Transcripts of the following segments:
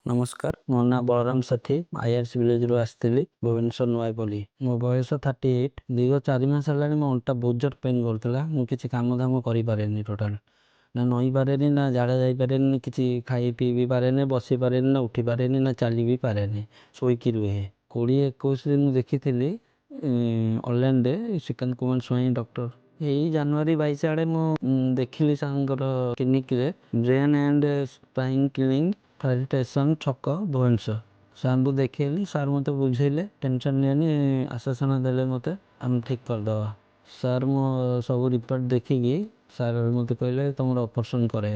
नमस्कार मो ना बलराम साथी आईआरसी विलेज रो आसଥିଲି भुवनेश्वर नोआपल्ली मो बयस 38 दीर्घ 4 मास हेलानी मो अंटा बहुत जोर पेन करथला मु किछि काम धाम करि पारेनी टोटल ना नई पारेनी ना झाड़ा जाई पारेनी किछि खाई पी भी पारेनी बसी पारेनी ना उठी पारेनी ना चाली भी पारेनी सोईकी रुहे 20-21 दिन देखिथिली ऑनलाइन रे श्रीकांत कुमार स्वाई डॉक्टर यही जनवरी 22 आड़े मु देखिली सांकर क्लिनिक रे brain and spine clinic station छक भुवनेश्वर सार देखली सार मत बुझेले टेंशन नहीं आश्वासन देले मत आम ठीक करदे सार मो सब रिपोर्ट देखिकी सार मत कहले तुम ऑपरेशन करे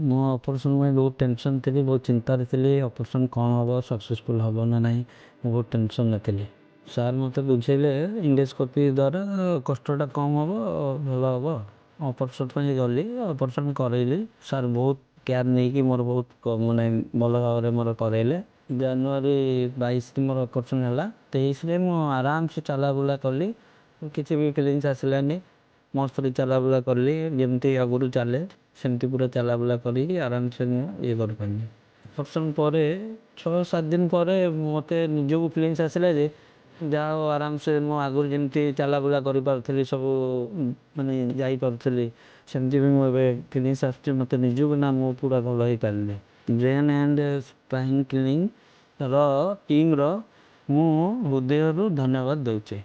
मो ऑपरेशन में बहुत टेंशन थी बहुत चिंतार थी ऑपरेशन कौन हम सक्सेसफुल हम ना नहीं बहुत टेंशन थी सार मत बुझेले इंडोस्कोपी द्वारा कष्टा कम हम भल हम ऑपरेशन गली ऑपरेशन करेली सार बहुत केयर नहीं कि मोर बहुत माने भल भाव मोर करेले जनवरी 22 मोर ऑपरेशन है 23 रे मु आराम से चला बुला कली किसी भी फीलिंग्स आसलानी मस्त चला बुला कली जमती आगुरी चले सेमती पूरा चला बुला करी आराम से ये कर पानी ऑपरेशन पर 6-7 दिन पर मत निजक फीलिंग्स आसला जे जाओ आराम से मो आगुरी जमती चला बुला करी पारथली सब माने जाई पारथली सेमती भी मुझे फीलिंग्स आसती मत निजक ना मो पूरा भल ही पारले ब्रेन एंड स्पाइन क्लिनिक रो टीम रो मु हृदय धन्यवाद दूचे।